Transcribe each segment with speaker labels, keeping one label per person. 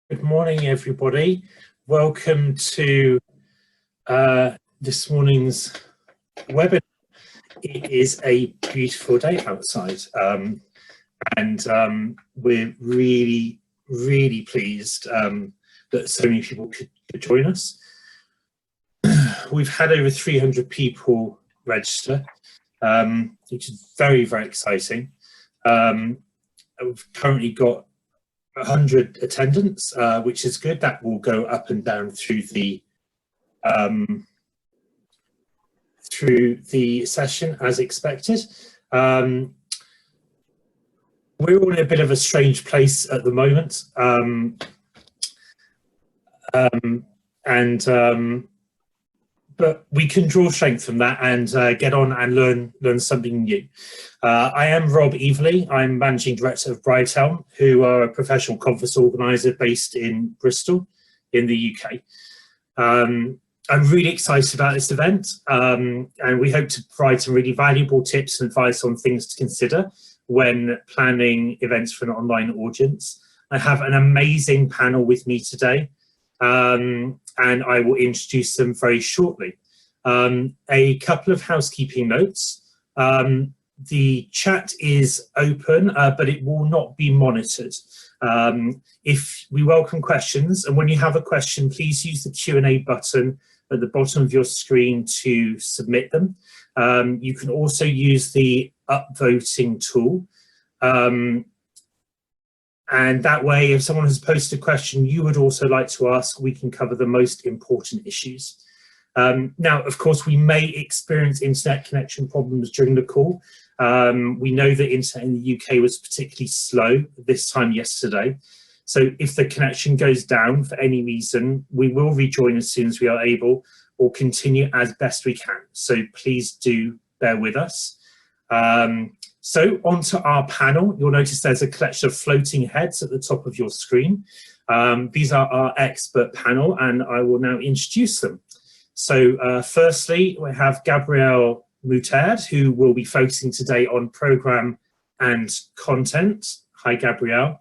Speaker 1: Good morning, everybody. Welcome to this morning's webinar. It is a beautiful day outside, and we're really pleased that so many people could join us. We've had over 300 people register, which is very exciting. We've currently got 100 attendants, which is good. That will go up and down through the session as expected. We're all in a bit of a strange place at the moment, but we can draw strength from that and get on and learn something new. I am Eveleigh. I'm Managing Director of Brightelm, who are a professional conference organiser based in Bristol in the UK. I'm really excited about this event, and we hope to provide some really valuable tips and advice on things to consider when planning events for an online audience. I have an amazing panel with me today, and I will introduce them very shortly. A couple of housekeeping notes. The chat is open, but it will not be monitored. If we welcome questions, and when you have a question, please use the Q&A button at the bottom of your screen to submit them. You can also use the upvoting tool. And that way, if someone has posted a question you would also like to ask, we can cover the most important issues. Now, of course, we may experience internet connection problems during the call. We know that internet in the UK was particularly slow this time yesterday. So if the connection goes down for any reason, we will rejoin as soon as we are able or continue as best we can. So please do bear with us. So onto our panel. You'll notice there's a collection of floating heads at the top of your screen. These are our expert panel, and I will now introduce them. So firstly, we have Gabrielle Mouterde, who will be focusing today on programme and content. Hi, Gabrielle.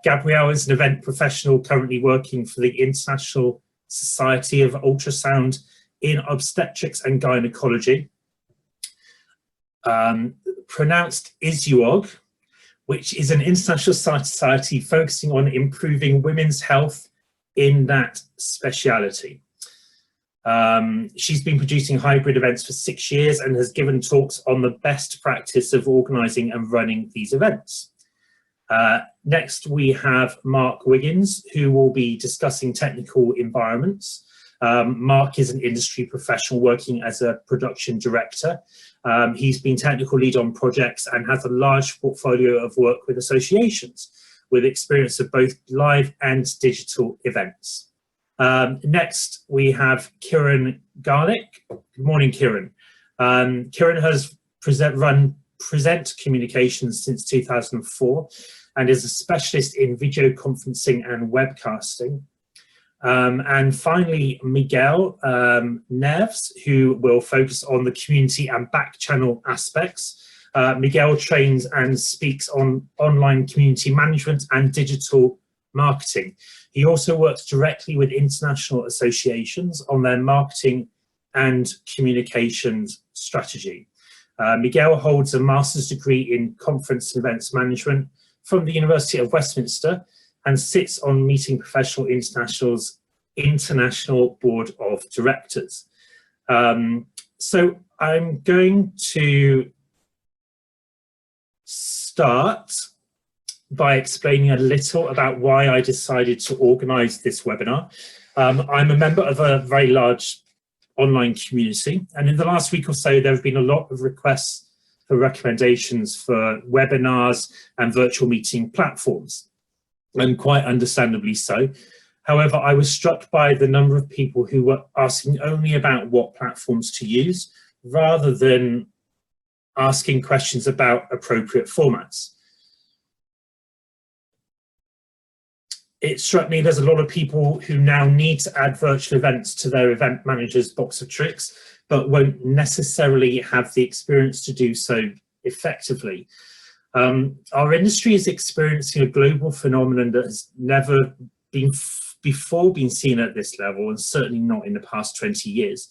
Speaker 1: Gabrielle is an event professional currently working for the International Society of Ultrasound in Obstetrics and Gynecology. Pronounced ISUOG, which is an international society focusing on improving women's health in that speciality. She's been producing hybrid events for 6 years and has given talks on the best practice of organising and running these events. Next, we have Mark Wiggins, who will be discussing technical environments. Mark is an industry professional working as a production director. He's been technical lead on projects and has a large portfolio of work with associations with experience of both live and digital events. Next, we have Kieron Garlick. Good morning, Kieron. Kieron has run Present Communications since 2004 and is a specialist in video conferencing and webcasting. And finally, Miguel Neves, who will focus on the community and back channel aspects. Miguel trains and speaks on online community management and digital marketing. He also works directly with international associations on their marketing and communications strategy. Miguel holds a master's degree in conference and events management from the University of Westminster and sits on Meeting Professional International's International Board of Directors. So I'm going to start by explaining a little about why I decided to organise this webinar. I'm a member of a very large online community, and in the last week or so there have been a lot of requests for recommendations for webinars and virtual meeting platforms, and quite understandably so. However, I was struck by the number of people who were asking only about what platforms to use, rather than asking questions about appropriate formats. It struck me there's a lot of people who now need to add virtual events to their event manager's box of tricks, but won't necessarily have the experience to do so effectively. Our industry is experiencing a global phenomenon that has never before being seen at this level, and certainly not in the past 20 years.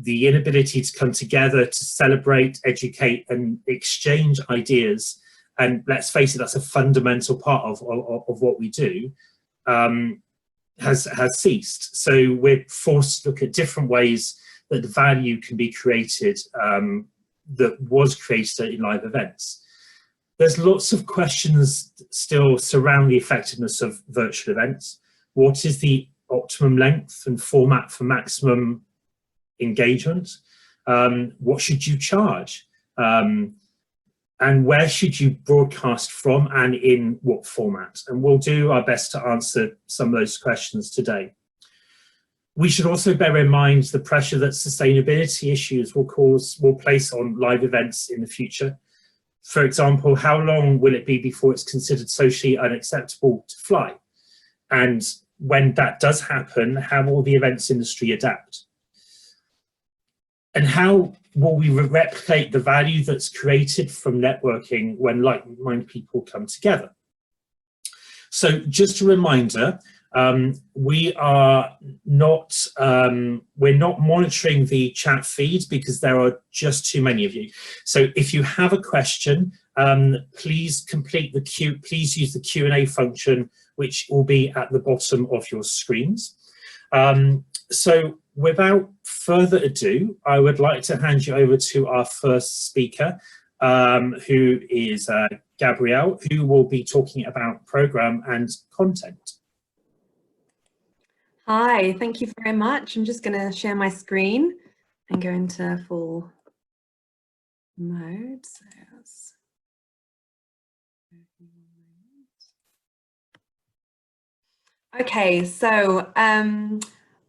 Speaker 1: The inability to come together to celebrate, educate, and exchange ideas, and let's face it, that's a fundamental part of what we do, has ceased. So we're forced to look at different ways that the value can be created that was created in live events. There's lots of questions still surround the effectiveness of virtual events. What is the optimum length and format for maximum engagement? What should you charge? And where should you broadcast from, and in what format? And we'll do our best to answer some of those questions today. We should also bear in mind the pressure that sustainability issues will place on live events in the future. For example, how long will it be before it's considered socially unacceptable to fly? And when that does happen, how will the events industry adapt? And how will we replicate the value that's created from networking when like-minded people come together? So just a reminder, we're not monitoring the chat feed because there are just too many of you. So if you have a question, please please use the Q&A function, which will be at the bottom of your screens. So without further ado, I would like to hand you over to our first speaker, who is Gabrielle, who will be talking about program and content.
Speaker 2: Hi, thank you very much. I'm just going to share my screen and go into full mode. Okay, so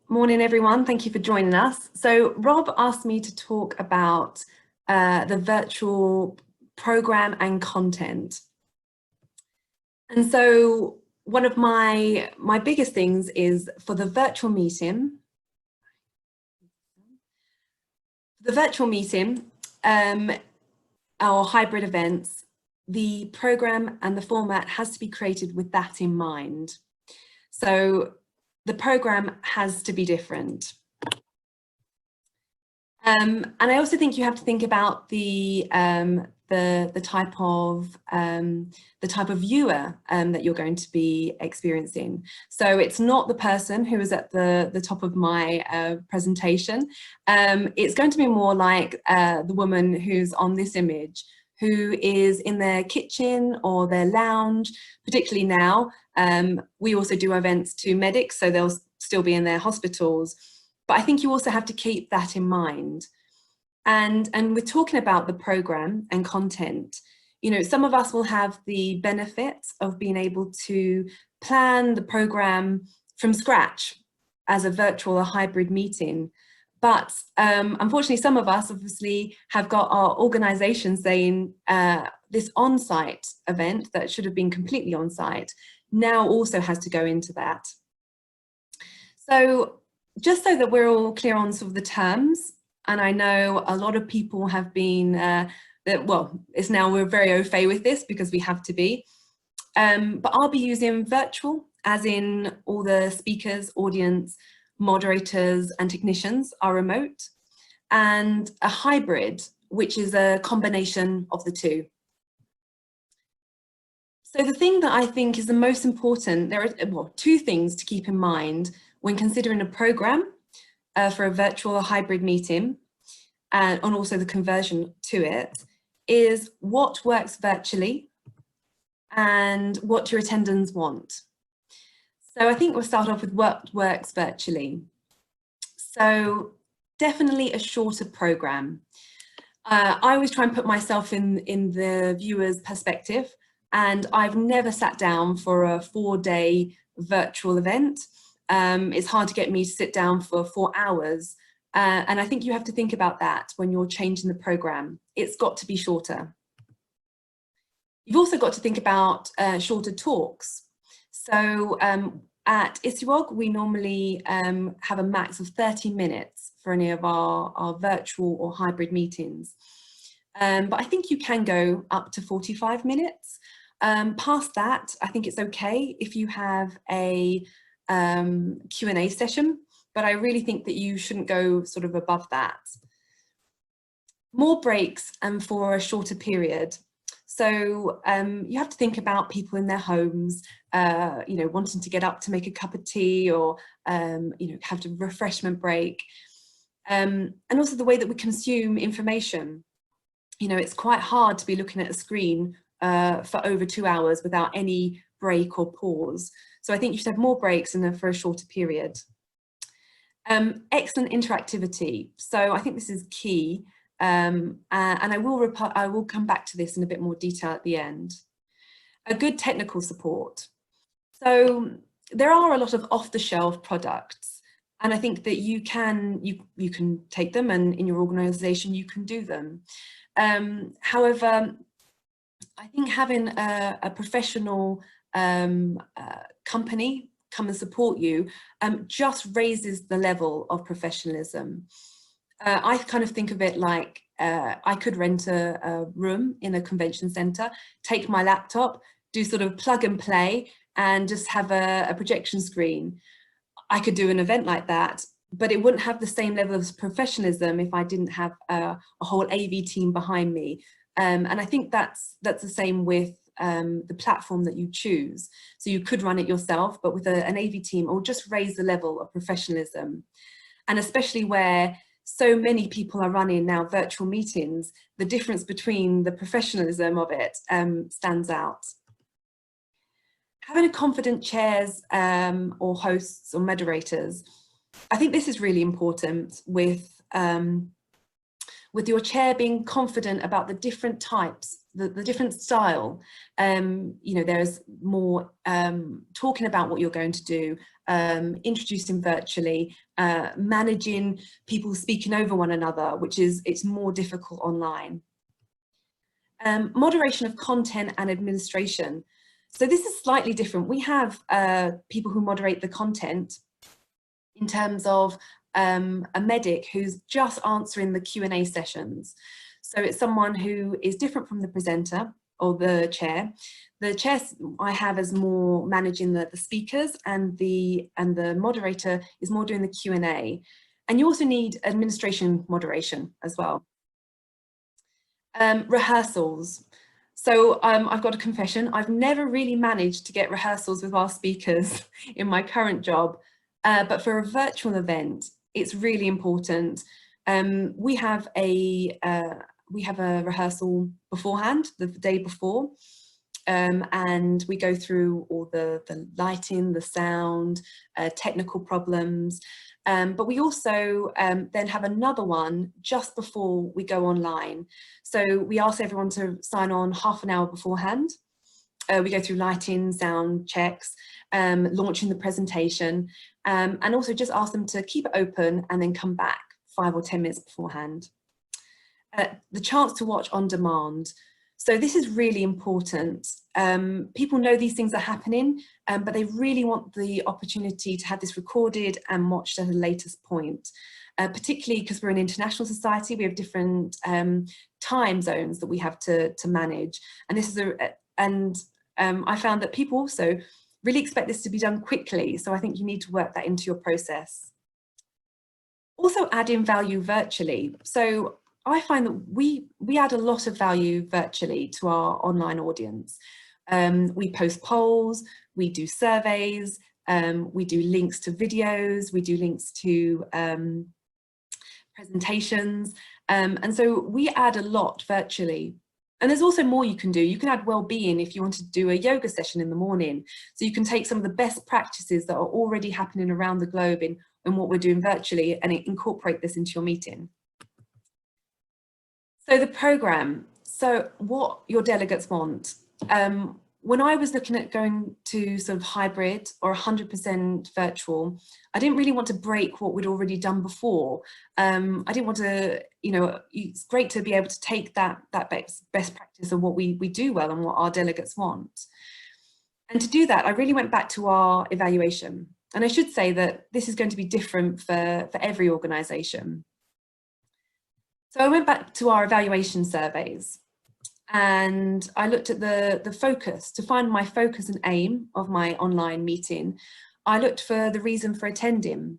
Speaker 2: morning everyone, thank you for joining us. So Rob asked me to talk about the virtual program and content. And so one of my biggest things is for the virtual meeting. Our hybrid events, the program and the format has to be created with that in mind. So the program has to be different. And I also think you have to think about the type of viewer that you're going to be experiencing. So it's not the person who is at the top of my presentation. It's going to be more like the woman who's on this image, who is in their kitchen or their lounge, particularly now. We also do events to medics, so they'll still be in their hospitals. But I think you also have to keep that in mind. And we're talking about the program and content. You know, some of us will have the benefit of being able to plan the program from scratch as a virtual or hybrid meeting. But unfortunately, some of us obviously have got our organisation saying this on-site event that should have been completely on-site now also has to go into that. So just so that we're all clear on sort of the terms, and I know a lot of people have been, well, it's now we're very au fait with this because we have to be, but I'll be using virtual, as in all the speakers, audience, moderators and technicians are remote, and a hybrid, which is a combination of the two. So the thing that I think is the most important, there are two things to keep in mind when considering a program for a virtual or hybrid meeting, and also the conversion to it, is what works virtually and what your attendants want. So I think we'll start off with what works virtually. So definitely a shorter program. I always try and put myself in the viewer's perspective, and I've never sat down for a 4-day virtual event. It's hard to get me to sit down for 4 hours. And I think you have to think about that when you're changing the program. It's got to be shorter. You've also got to think about shorter talks. So at ISUOG, we normally have a max of 30 minutes for any of our virtual or hybrid meetings. But I think you can go up to 45 minutes. Past that, I think it's okay if you have a Q&A session, but I really think that you shouldn't go sort of above that. More breaks and for a shorter period. So you have to think about people in their homes, you know, wanting to get up to make a cup of tea or, you know, have a refreshment break. And also the way that we consume information. You know, it's quite hard to be looking at a screen for over 2 hours without any break or pause. So I think you should have more breaks and for a shorter period. Excellent interactivity. So I think this is key. And I will come back to this in a bit more detail at the end. A good technical support. So there are a lot of off-the-shelf products, and I think that you can take them, and in your organization you can do them. However, I think having a professional company come and support you just raises the level of professionalism. I kind of think of it like I could rent a room in a convention center, take my laptop, do sort of plug and play and just have a projection screen. I could do an event like that, but it wouldn't have the same level of professionalism if I didn't have a whole AV team behind me. And I think that's the same with the platform that you choose. So you could run it yourself, but with an AV team, it will just raise the level of professionalism. And especially where so many people are running now virtual meetings, the difference between the professionalism of it stands out. Having a confident chairs or hosts or moderators, I think this is really important with your chair being confident about the different types, the different style. You know, there's more talking about what you're going to do, introducing virtually, managing people speaking over one another, it's more difficult online. Moderation of content and administration. So this is slightly different. We have people who moderate the content in terms of a medic who's just answering the Q&A sessions. So it's someone who is different from the presenter or the chair. The chair I have is more managing the speakers, and the moderator is more doing the Q&A. And you also need administration moderation as well. Rehearsals. So I've got a confession. I've never really managed to get rehearsals with our speakers in my current job, but for a virtual event, it's really important. We have a rehearsal beforehand, the day before, and we go through all the lighting, the sound, technical problems. But we also then have another one just before we go online. So we ask everyone to sign on half an hour beforehand. We go through lighting, sound checks, launching the presentation, and also just ask them to keep it open and then come back 5 or 10 minutes beforehand. The chance to watch on demand. So this is really important. People know these things are happening, but they really want the opportunity to have this recorded and watched at a later point, particularly because we're an international society. We have different time zones that we have to manage. And this is I found that people also really expect this to be done quickly. So I think you need to work that into your process. Also add in value virtually. So I find that we add a lot of value virtually to our online audience. We post polls, we do surveys, we do links to videos, we do links to presentations. And so we add a lot virtually. And there's also more you can do. You can add well-being if you want to do a yoga session in the morning. So you can take some of the best practices that are already happening around the globe in what we're doing virtually and incorporate this into your meeting. So the program, so what your delegates want. When I was looking at going to sort of hybrid or 100% virtual, I didn't really want to break what we'd already done before. I didn't want to, you know, it's great to be able to take that best practice of what we do well and what our delegates want. And to do that, I really went back to our evaluation. And I should say that this is going to be different for every organisation. So I went back to our evaluation surveys. And I looked at the focus. To find my focus and aim of my online meeting, I looked for the reason for attending.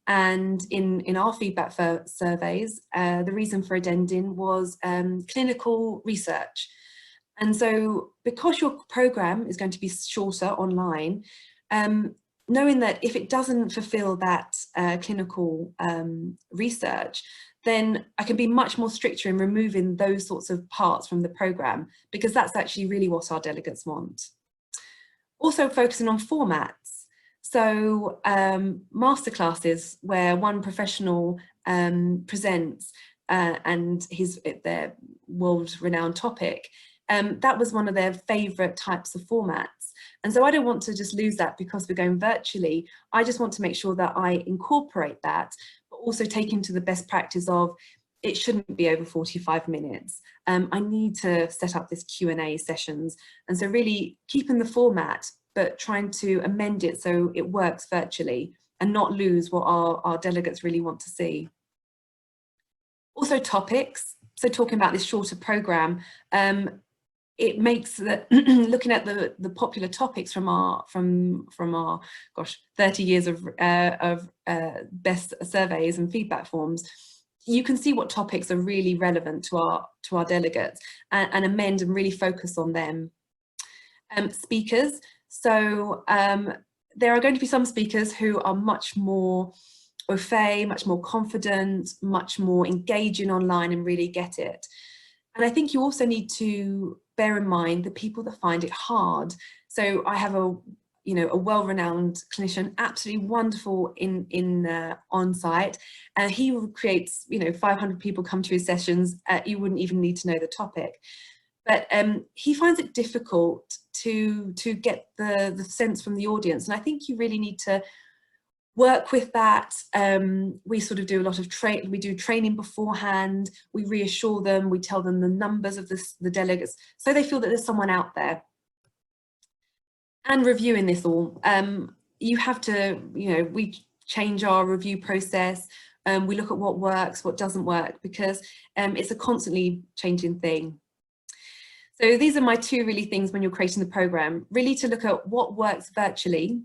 Speaker 2: And in our feedback surveys, the reason for attending was clinical research. And so because your program is going to be shorter online, knowing that if it doesn't fulfill that clinical research, then I can be much more stricter in removing those sorts of parts from the program, because that's actually really what our delegates want. Also focusing on formats. So masterclasses where one professional presents and their world-renowned topic, that was one of their favourite types of formats. And so I don't want to just lose that because we're going virtually. I just want to make sure that I incorporate that, but also take into the best practice of it shouldn't be over 45 minutes. I need to set up this Q&A sessions. And so really keeping the format, but trying to amend it so it works virtually and not lose what our delegates really want to see. Also topics. So talking about this shorter program, it makes that looking at the popular topics from our 30 years of best surveys and feedback forms, you can see what topics are really relevant to our delegates and amend and really focus on them. Speakers. So there are going to be some speakers who are much more au fait, much more confident, much more engaging online and really get it. And I think you also need to bear in mind the people that find it hard. So I have a well-renowned clinician, absolutely wonderful on site. He creates, 500 people come to his sessions. You wouldn't even need to know the topic. But he finds it difficult to get the sense from the audience. And I think you really need to work with that. We sort of do a lot of training beforehand. We reassure them, we tell them the numbers of the delegates, so they feel that there's someone out there. And reviewing this all, you have to, we change our review process. We look at what works, what doesn't work, because it's a constantly changing thing. So these are my two really things when you're creating the program, really to look at what works virtually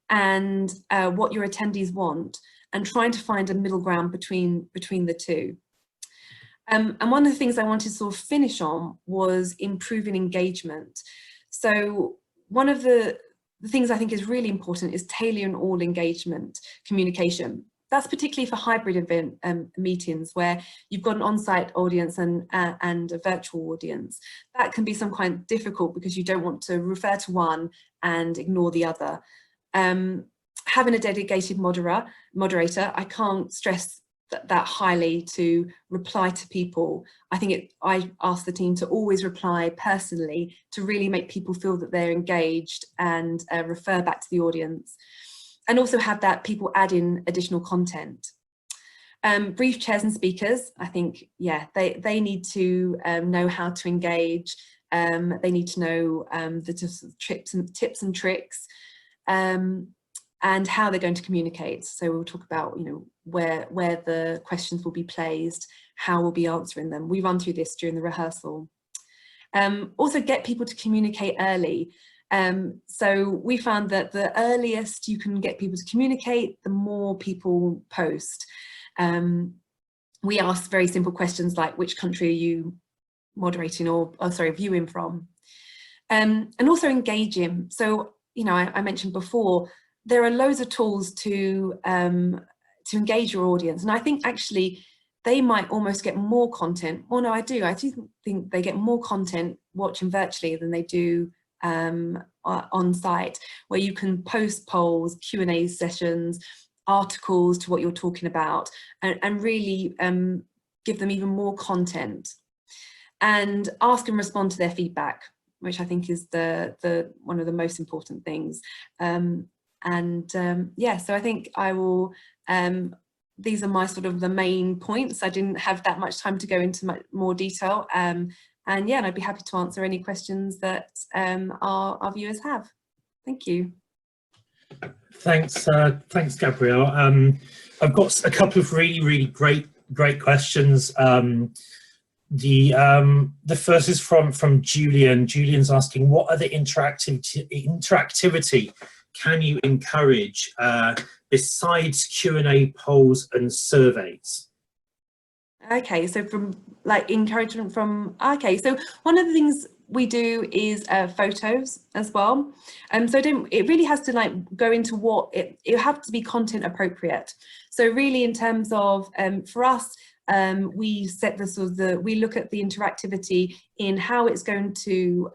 Speaker 2: and what your attendees want, and trying to find a middle ground between the two. And one of the things I wanted to sort of finish on was improving engagement. So one of the things I think is really important is tailoring all engagement communication. That's particularly for hybrid event meetings where you've got an on-site audience and a virtual audience. That can be sometimes difficult because you don't want to refer to one and ignore the other. Having a dedicated moderator, I can't stress that highly, to reply to people. I ask the team to always reply personally to really make people feel that they're engaged and refer back to the audience. And also have that people add in additional content. Brief chairs and speakers, I think, yeah, they need to know how to engage. They need to know the tips and tricks, and how they're going to communicate. So we'll talk about, where the questions will be placed, how we'll be answering them. We run through this during the rehearsal. Also get people to communicate early. So we found that the earliest you can get people to communicate, the more people post. We ask very simple questions like, which country are you moderating or viewing from? And also engaging. So, I mentioned before, there are loads of tools to engage your audience. And I think actually they might almost get more content. Well, no, I do think they get more content watching virtually than they do on site, where you can post polls, Q&A sessions, articles to what you're talking about, and really give them even more content, and ask and respond to their feedback, which I think is the one of the most important things. Yeah, so I think I will, these are my sort of the main points. I didn't have that much time to go into more detail. And yeah, and I'd be happy to answer any questions that our viewers have. Thank you.
Speaker 1: Thanks, Gabrielle. I've got a couple of really great questions. The first is from Julian. Julian's asking, what other interactivity can you encourage besides Q&A, polls and surveys?
Speaker 2: Okay, so from like encouragement from, okay, so one of the things we do is photos as well. So it really has to like go into what it have to be content appropriate. So really in terms of, for us, we set the sort of we look at the interactivity in how it's going to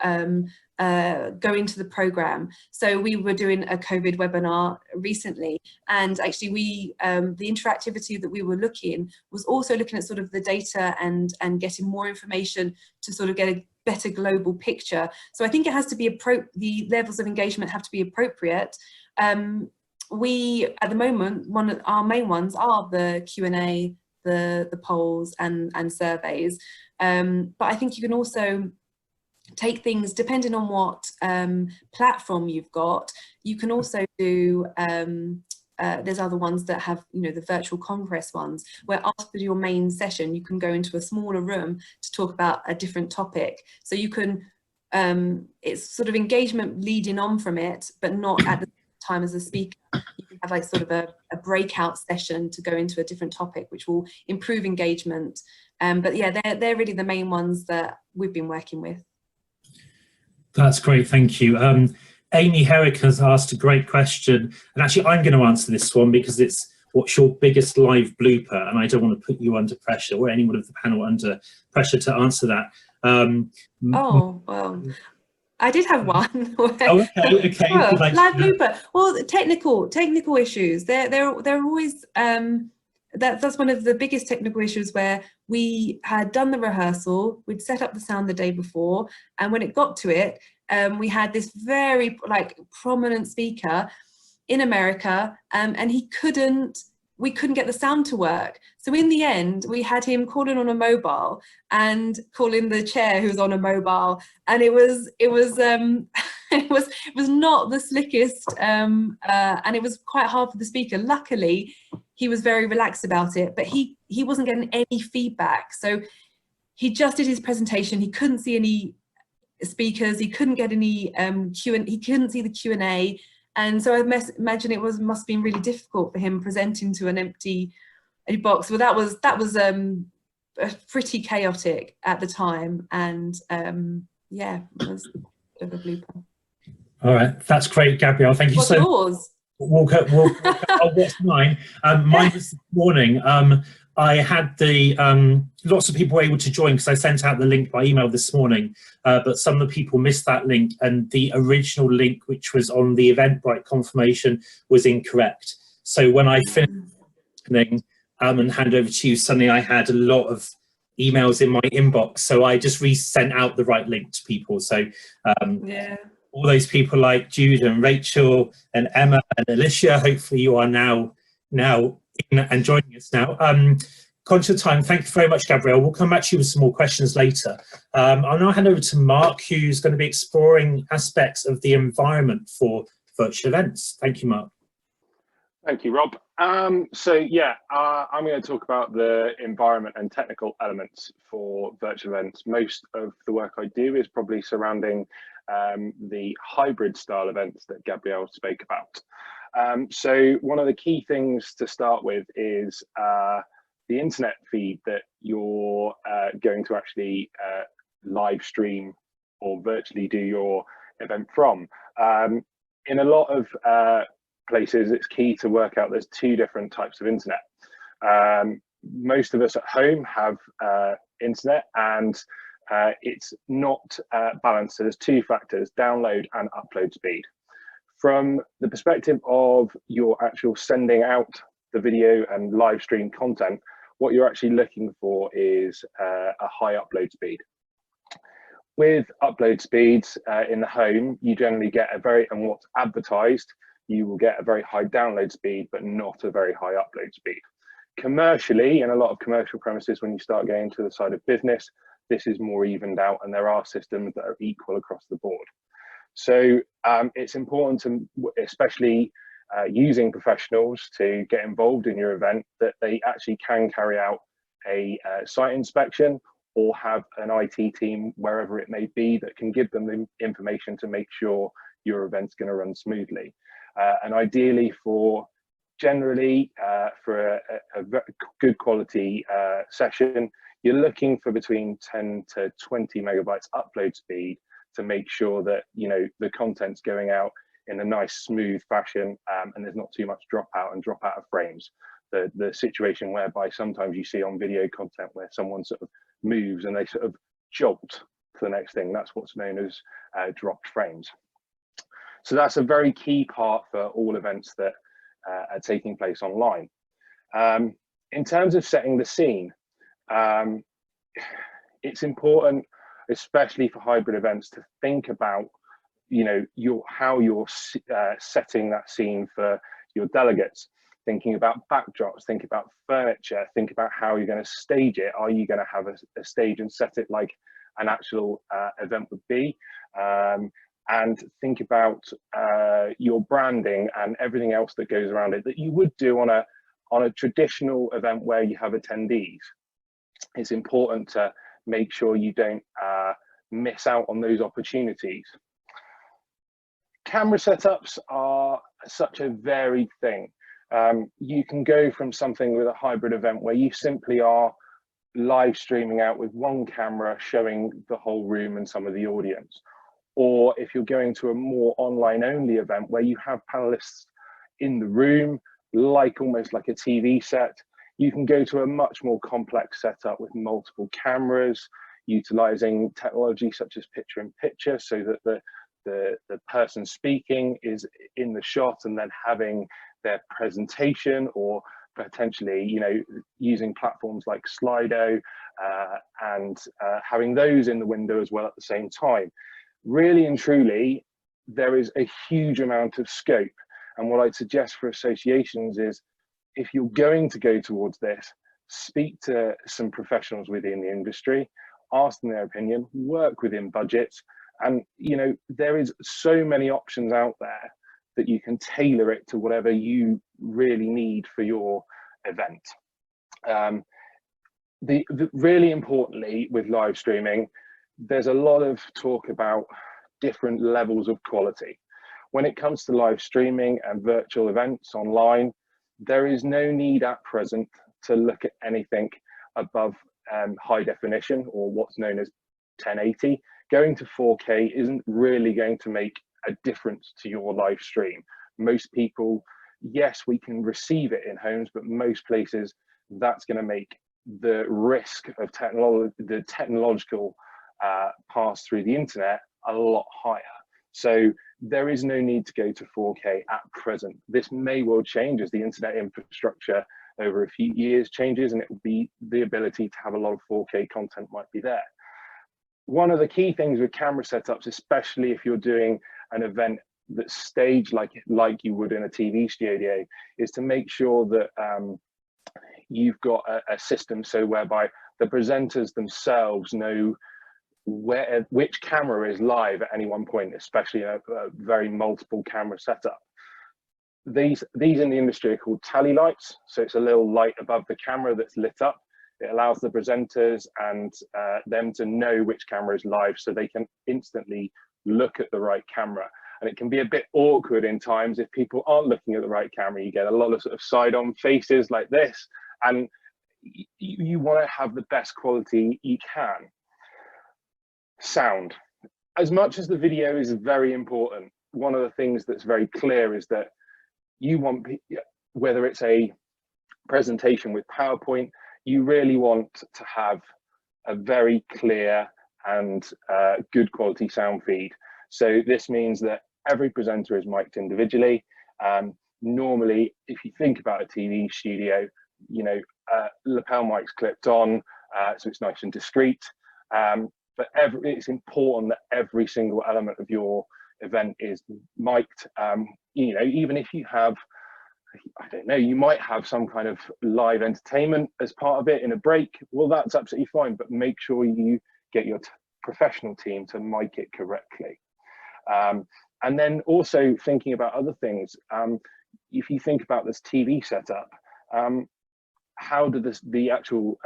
Speaker 2: go into the program. So we were doing a COVID webinar recently, and actually the interactivity that we were looking was also looking at sort of the data and getting more information to sort of get a better global picture. So I think it has to be the levels of engagement have to be appropriate. We at the moment, one of our main ones are the Q&A, the polls and surveys, but I think you can also take things depending on what platform you've got. You can also do there's other ones that have, you know, the virtual congress ones, where after your main session you can go into a smaller room to talk about a different topic. So you can it's sort of engagement leading on from it, but not at the time as a speaker. You can have like sort of a breakout session to go into a different topic, which will improve engagement. But yeah, they're really the main ones that we've been working with.
Speaker 1: That's great, thank you. Amy Herrick has asked a great question, and actually I'm going to answer this one because it's what's your biggest live blooper, and I don't want to put you under pressure or anyone of the panel under pressure to answer that.
Speaker 2: Oh, well, I did have one.
Speaker 1: Oh, okay.
Speaker 2: Sure. Live blooper. Well, technical issues. They're always that's one of the biggest technical issues, where we had done the rehearsal, we'd set up the sound the day before, and when it got to it, we had this very like prominent speaker in America, and we couldn't get the sound to work. So in the end, we had him calling on a mobile and calling the chair who's on a mobile, and it was it was not the slickest, and it was quite hard for the speaker. Luckily, he was very relaxed about it, but he wasn't getting any feedback. So he just did his presentation. He couldn't see any speakers. He couldn't get any he couldn't see the Q&A. And so I imagine it must have been really difficult for him presenting to an empty box. Well, that was pretty chaotic at the time, and yeah, it was a bit of a blooper. All
Speaker 1: right, that's great, Gabrielle. Thank you
Speaker 2: so much. What's yours?
Speaker 1: What's mine? Mine was this morning. I had the lots of people were able to join because I sent out the link by email this morning, but some of the people missed that link, and the original link, which was on the Eventbrite confirmation, was incorrect. So when I finished and hand over to you, suddenly I had a lot of emails in my inbox, so I just resent out the right link to people. So yeah, all those people like Jude and Rachel and Emma and Alicia, hopefully you are now in and joining us now. Conscious of time, thank you very much, Gabrielle. We'll come back to you with some more questions later. I'll now hand over to Mark, who's going to be exploring aspects of the environment for virtual events. Thank you, Mark.
Speaker 3: Thank you, Rob. So yeah, I'm going to talk about the environment and technical elements for virtual events. Most of the work I do is probably surrounding the hybrid style events that Gabrielle spoke about. So one of the key things to start with is the internet feed that you're going to actually live stream or virtually do your event from. In a lot of places, it's key to work out there's two different types of internet. Most of us at home have internet, and it's not balanced. So there's two factors: download and upload speed. From the perspective of your actual sending out the video and live stream content, what you're actually looking for is a high upload speed. With upload speeds in the home, you generally get and what's advertised, you will get a very high download speed, but not a very high upload speed. Commercially, in a lot of commercial premises, when you start getting to the side of business, this is more evened out, and there are systems that are equal across the board. So it's important to, especially using professionals to get involved in your event, that they actually can carry out a site inspection or have an IT team wherever it may be that can give them the information to make sure your event's going to run smoothly. And ideally generally for a good quality session, you're looking for between 10 to 20 megabytes upload speed to make sure that, you know, the content's going out in a nice smooth fashion, and there's not too much drop out of frames. The situation whereby sometimes you see on video content where someone sort of moves and they sort of jolt to the next thing, that's what's known as dropped frames. So that's a very key part for all events that are taking place online. In terms of setting the scene, it's important, especially for hybrid events, to think about, you know, how you're setting that scene for your delegates. Thinking about backdrops, think about furniture, think about how you're going to stage it. Are you going to have a stage and set it like an actual event would be? And think about your branding and everything else that goes around it that you would do on a traditional event where you have attendees. It's important to make sure you don't miss out on those opportunities. Camera setups are such a varied thing. You can go from something with a hybrid event where you simply are live streaming out with one camera showing the whole room and some of the audience. Or if you're going to a more online only event where you have panelists in the room, almost like a TV set, you can go to a much more complex setup with multiple cameras, utilizing technology such as picture in picture, so that the person speaking is in the shot and then having their presentation, or potentially, you know, using platforms like Slido and having those in the window as well at the same time. Really and truly, there is a huge amount of scope. And what I'd suggest for associations is, if you're going to go towards this, speak to some professionals within the industry, ask them their opinion, work within budgets. And, you know, there is so many options out there that you can tailor it to whatever you really need for your event. Really importantly with live streaming, there's a lot of talk about different levels of quality. When it comes to live streaming and virtual events online, there is no need at present to look at anything above high definition, or what's known as 1080. Going to 4K isn't really going to make a difference to your live stream. Most people, yes, we can receive it in homes, but most places that's going to make the risk of the technological pass through the internet a lot higher. So there is no need to go to 4K at present. This may well change as the internet infrastructure over a few years changes, and it will be the ability to have a lot of 4K content might be there. One of the key things with camera setups, especially if you're doing an event that's staged like you would in a TV studio, is to make sure that you've got a system so whereby the presenters themselves know which camera is live at any one point, especially a very multiple camera setup. These in the industry are called tally lights. So it's a little light above the camera that's lit up. It allows the presenters and them to know which camera is live, so they can instantly look at the right camera. And it can be a bit awkward in times if people aren't looking at the right camera. You get a lot of sort of side-on faces like this, and you want to have the best quality you can. Sound. As much as the video is very important, one of the things that's very clear is that you want, whether it's a presentation with PowerPoint, you really want to have a very clear and good quality sound feed. So this means that every presenter is mic'd individually. Normally, if you think about a TV studio, you know, lapel mics clipped on, so it's nice and discreet. But it's important that every single element of your event is mic'd. You know, even if you have, I don't know, you might have some kind of live entertainment as part of it in a break. Well, that's absolutely fine, but make sure you get your professional team to mic it correctly. And then also thinking about other things. If you think about this TV setup, how do the actual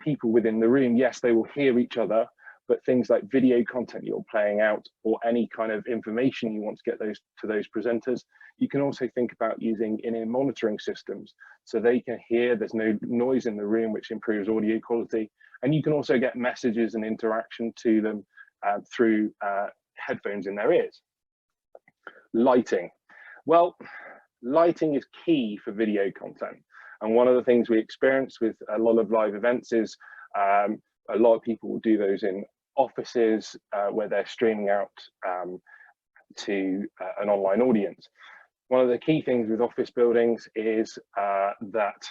Speaker 3: people within the room, yes, they will hear each other, but things like video content you're playing out or any kind of information you want to get to those presenters, you can also think about using in-ear monitoring systems so they can hear, there's no noise in the room, which improves audio quality. And you can also get messages and interaction to them through headphones in their ears. Lighting. Well, lighting is key for video content. And one of the things we experience with a lot of live events is a lot of people will do those in offices where they're streaming out to an online audience. One of the key things with office buildings is that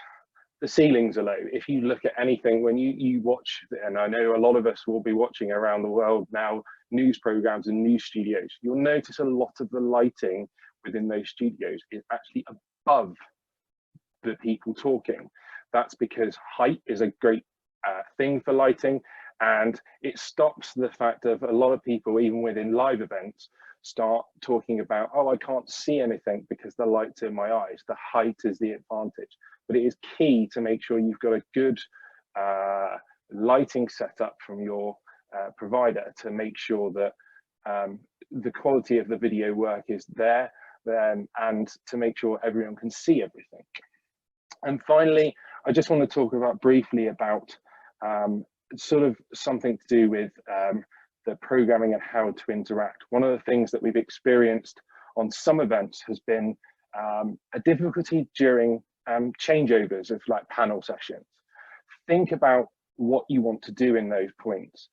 Speaker 3: the ceilings are low. If you look at anything, when you watch, and I know a lot of us will be watching around the world now, news programs and news studios, you'll notice a lot of the lighting within those studios is actually above the people talking. That's because height is a great thing for lighting, and it stops the fact of a lot of people, even within live events, start talking about, oh, I can't see anything because the light's in my eyes. The height is the advantage, but it is key to make sure you've got a good lighting setup from your provider to make sure that the quality of the video work is there, and to make sure everyone can see everything. And finally, I just want to talk about briefly about sort of something to do with the programming and how to interact. One of the things that we've experienced on some events has been a difficulty during changeovers of like panel sessions. Think about what you want to do in those points.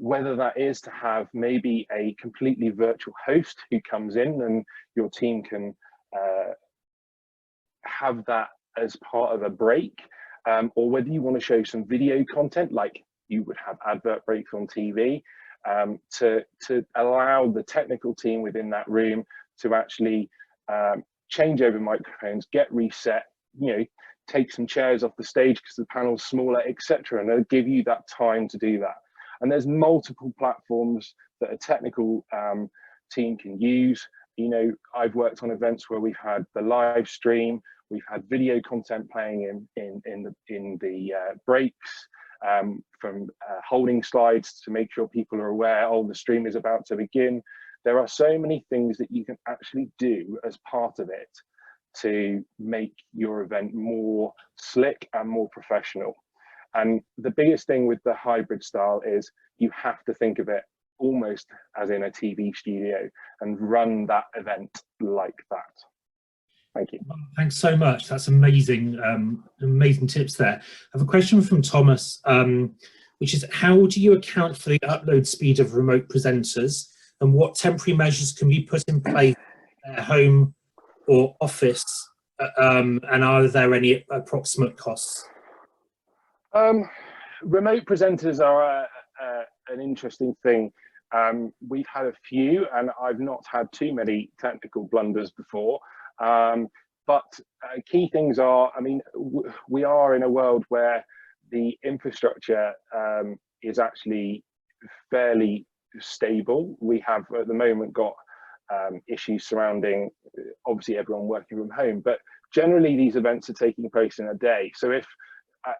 Speaker 3: Whether that is to have maybe a completely virtual host who comes in and your team can have that as part of a break, or whether you want to show some video content like you would have advert breaks on TV, to allow the technical team within that room to actually change over microphones, get reset, take some chairs off the stage because the panel's smaller, etc. And they'll give you that time to do that. And there's multiple platforms that a technical team can use. I've worked on events where we've had the live stream, we've had video content playing in the breaks, from holding slides to make sure people are aware, oh, the stream is about to begin. There are so many things that you can actually do as part of it to make your event more slick and more professional. And the biggest thing with the hybrid style is you have to think of it almost as in a TV studio and run that event like that. Thank you.
Speaker 1: Thanks so much. That's amazing, amazing tips there. I have a question from Thomas, which is, how do you account for the upload speed of remote presenters, and what temporary measures can be put in place at home or office, and are there any approximate costs?
Speaker 3: Remote presenters are an interesting thing. We've had a few, and I've not had too many technical blunders before. But key things are, we are in a world where the infrastructure is actually fairly stable. We have at the moment got issues surrounding, obviously, everyone working from home, but generally these events are taking place in a day. So if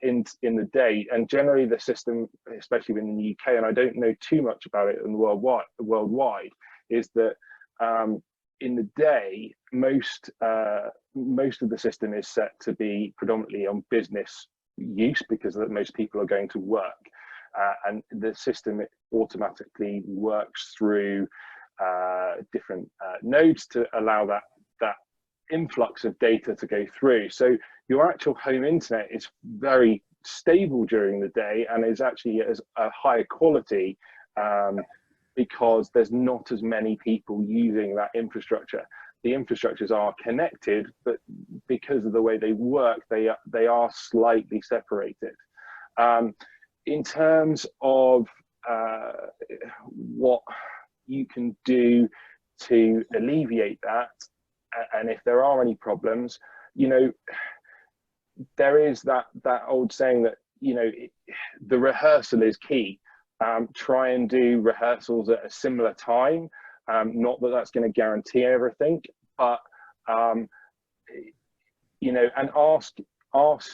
Speaker 3: in the day, and generally the system, especially in the UK, and I don't know too much about it in worldwide, is that in the day, most of the system is set to be predominantly on business use because most people are going to work, and the system automatically works through different nodes to allow that influx of data to go through. So your actual home internet is very stable during the day and is actually as a higher quality because there's not as many people using that infrastructure. The infrastructures are connected, but because of the way they work, they are slightly separated. In terms of what you can do to alleviate that, and if there are any problems, there is that old saying that the rehearsal is key. Try and do rehearsals at a similar time. Not that that's going to guarantee everything, but and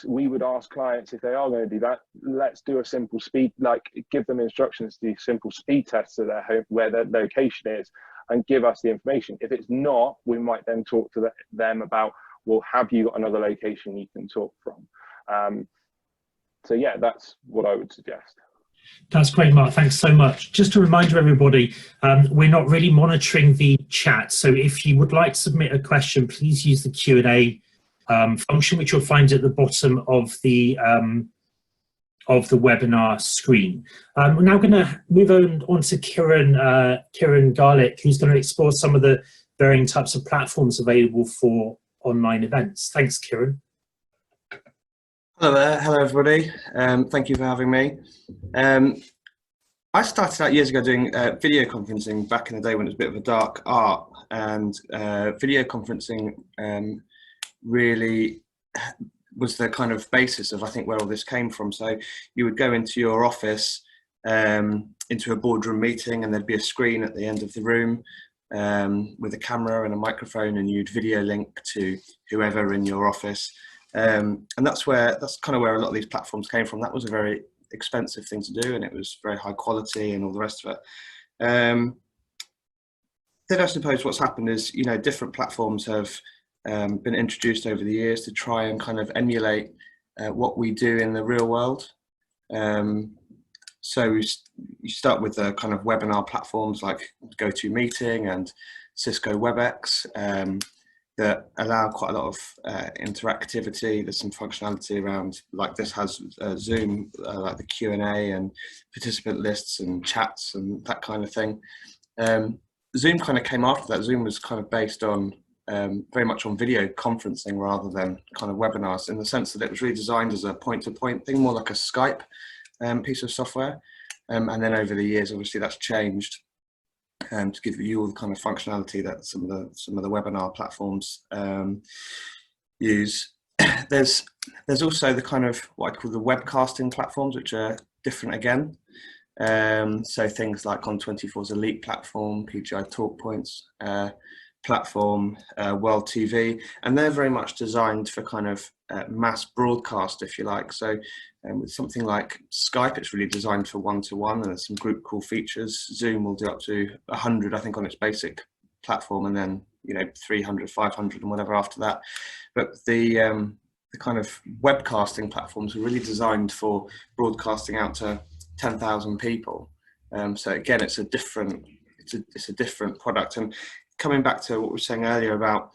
Speaker 3: we would ask clients, if they are going to do that, let's do a simple speed, like give them instructions to do simple speed tests of their home, where their location is, and give us the information. If it's not, we might then talk to them about, well, have you got another location you can talk from? So yeah, that's what I would suggest.
Speaker 1: That's great, Mark. Thanks so much. Just a reminder, everybody, we're not really monitoring the chat. So if you would like to submit a question, please use the Q&A function, which you'll find at the bottom of the webinar screen. We're now going to move on to Kieron Garlick, who's going to explore some of the varying types of platforms available for online events. Thanks, Kieron.
Speaker 4: Hello there. Hello, everybody. Thank you for having me. I started out years ago doing video conferencing back in the day when it was a bit of a dark art, and video conferencing really was the kind of basis of, I think, where all this came from. So you would go into your office, into a boardroom meeting, and there'd be a screen at the end of the room with a camera and a microphone, and you'd video link to whoever in your office. And that's kind of where a lot of these platforms came from. That was a very expensive thing to do, and it was very high quality and all the rest of it. Then I suppose what's happened is, you know, different platforms have been introduced over the years to try and kind of emulate what we do in the real world. So you start with the kind of webinar platforms like GoToMeeting and Cisco WebEx, that allow quite a lot of interactivity. There's some functionality around, like this has Zoom, like the Q&A and participant lists and chats and that kind of thing. Zoom kind of came after that. Zoom was kind of based on very much on video conferencing rather than kind of webinars, in the sense that it was really designed as a point-to-point thing, more like a Skype piece of software. And then over the years, obviously that's changed to give you all the kind of functionality that some of the webinar platforms use. There's also the kind of what I call the webcasting platforms, which are different again. So things like On24's Elite platform, PGI TalkPoints platform, World TV, and they're very much designed for kind of mass broadcast, if you like. So with something like Skype, it's really designed for one-to-one, and there's some group call features. Zoom will do up to 100, I think, on its basic platform, and then, you know, 300, 500 and whatever after that. But the kind of webcasting platforms are really designed for broadcasting out to 10,000 people. So again, it's a different product. And coming back to what we were saying earlier about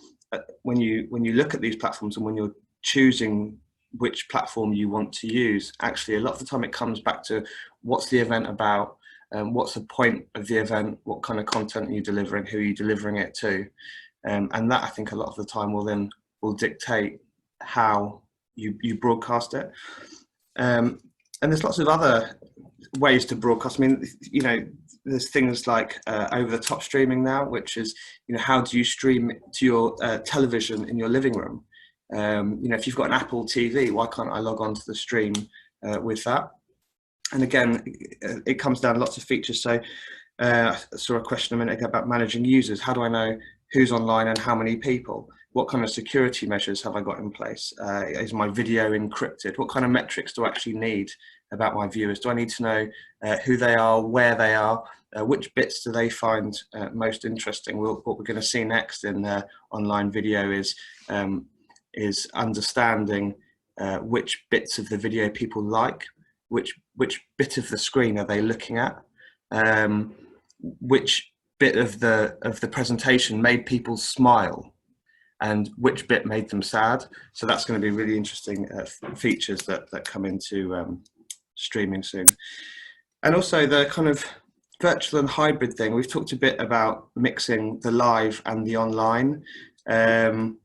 Speaker 4: when you look at these platforms and when you're choosing which platform you want to use, actually a lot of the time it comes back to what's the event about, what's the point of the event, what kind of content are you delivering, who are you delivering it to, and that, I think, a lot of the time will dictate how you broadcast it. And there's lots of other ways to broadcast. I mean, you know, there's things like over-the-top streaming now, which is, you know, how do you stream to your television in your living room? You know, if you've got an Apple TV, why can't I log on to the stream with that? And again, it comes down to lots of features. So I saw a question a minute ago about managing users. How do I know who's online and how many people? What kind of security measures have I got in place? Is my video encrypted? What kind of metrics do I actually need about my viewers? Do I need to know who they are, where they are, which bits do they find most interesting? What we're going to see next in online video is understanding which bits of the video people like, which bit of the screen are they looking at, which bit of the presentation made people smile, and which bit made them sad. So that's going to be really interesting features that come into streaming soon. And also the kind of virtual and hybrid thing. We've talked a bit about mixing the live and the online. And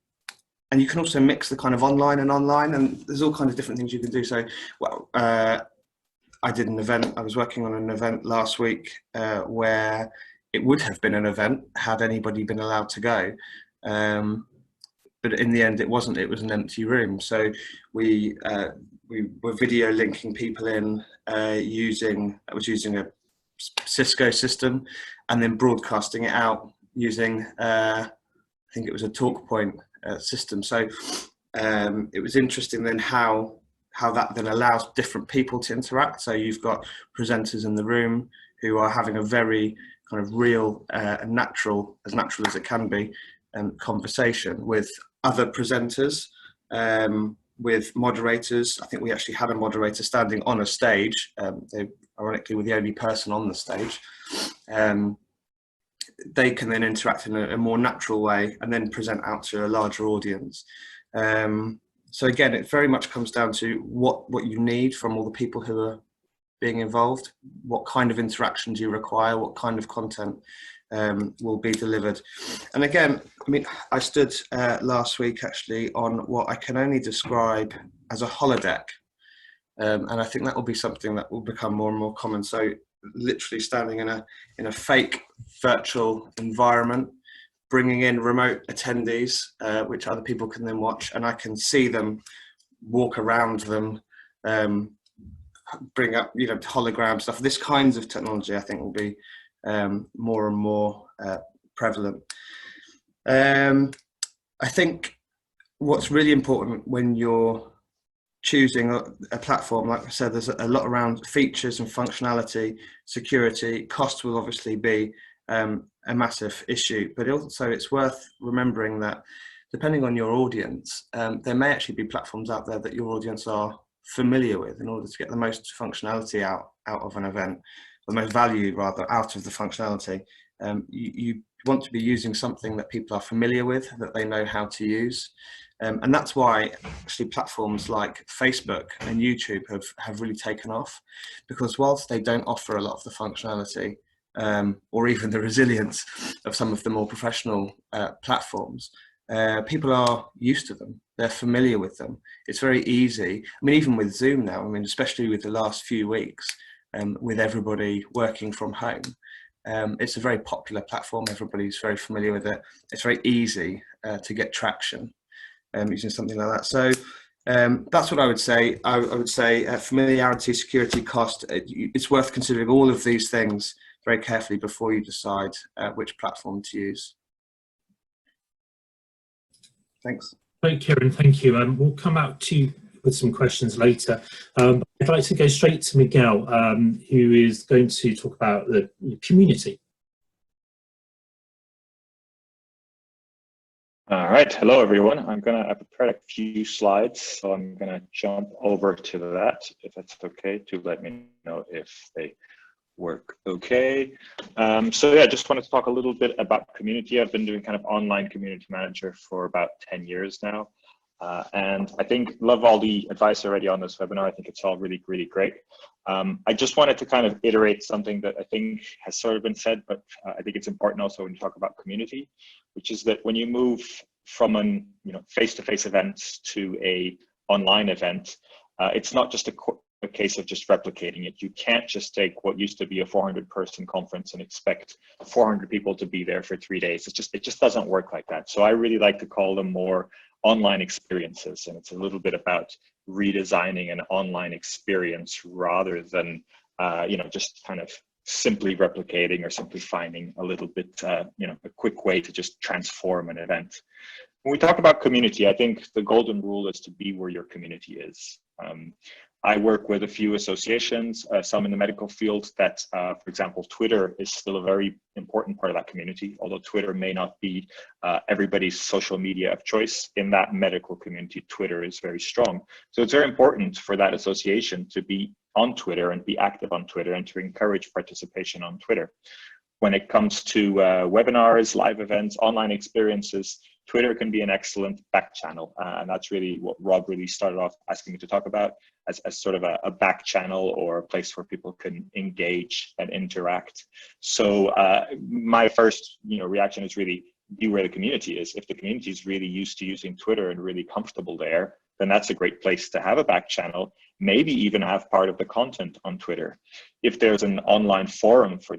Speaker 4: you can also mix the kind of online, and there's all kinds of different things you can do. So, well, I did an event, I was working on an event last week where it would have been an event had anybody been allowed to go. But in the end, it wasn't. It was an empty room. So we were video linking people in using a Cisco system, and then broadcasting it out using I think it was a TalkPoint system. So it was interesting then how that then allows different people to interact. So you've got presenters in the room who are having a very kind of real and natural as it can be, conversation with other presenters, with moderators. I think we actually had a moderator standing on a stage. They ironically were the only person on the stage. They can then interact in a more natural way and then present out to a larger audience. So again, it very much comes down to what you need from all the people who are being involved, what kind of interaction do you require, what kind of content will be delivered. And again, I mean, I stood last week actually on what I can only describe as a holodeck. And I think that will be something that will become more and more common. So literally standing in a fake virtual environment, bringing in remote attendees, which other people can then watch, and I can see them, walk around them, bring up, you know, hologram stuff. This kinds of technology, I think, will be more and more prevalent. I think what's really important when you're choosing a platform, like I said, there's a lot around features and functionality, security. Cost will obviously be a massive issue, but also it's worth remembering that depending on your audience, there may actually be platforms out there that your audience are familiar with in order to get the most functionality out of an event, or the most value rather out of the functionality. You want to be using something that people are familiar with, that they know how to use. And that's why actually platforms like Facebook and YouTube have really taken off, because whilst they don't offer a lot of the functionality or even the resilience of some of the more professional platforms, people are used to them. They're familiar with them. It's very easy. I mean, even with Zoom now, I mean, especially with the last few weeks, with everybody working from home, it's a very popular platform. Everybody's very familiar with it. It's very easy to get traction using something like that. So that's what I would say. I would say familiarity, security, cost. It's worth considering all of these things very carefully before you decide which platform to use. Thanks.
Speaker 1: Great, Kieron, thank you. We'll come out to you with some questions later. I'd like to go straight to Miguel, who is going to talk about the community.
Speaker 5: All right, hello everyone. I prepared a few slides, so I'm gonna jump over to that, if that's okay, to let me know if they work okay. So yeah, just wanted to talk a little bit about community. I've been doing kind of online community manager for about 10 years now. And I think, love all the advice already on this webinar. I think it's all really, really great. I just wanted to kind of iterate something that I think has sort of been said, but I think it's important also when you talk about community, which is that when you move from an face-to-face event to a online event, it's not just a case of just replicating it. You can't just take what used to be a 400-person conference and expect 400 people to be there for 3 days. It just doesn't work like that. So I really like to call them more online experiences, and it's a little bit about redesigning an online experience rather than just kind of simply replicating or simply finding a little bit a quick way to just transform an event. When we talk about community, I think the golden rule is to be where your community is. I work with a few associations, some in the medical field that, for example, Twitter is still a very important part of that community, although Twitter may not be everybody's social media of choice. In that medical community, Twitter is very strong. So it's very important for that association to be on Twitter and be active on Twitter and to encourage participation on Twitter. When it comes to webinars, live events, online experiences, Twitter can be an excellent back channel. And that's really what Rob really started off asking me to talk about as sort of a back channel or a place where people can engage and interact. So my first reaction is really be where the community is. If the community is really used to using Twitter and really comfortable there, then that's a great place to have a back channel, maybe even have part of the content on Twitter. If there's an online forum for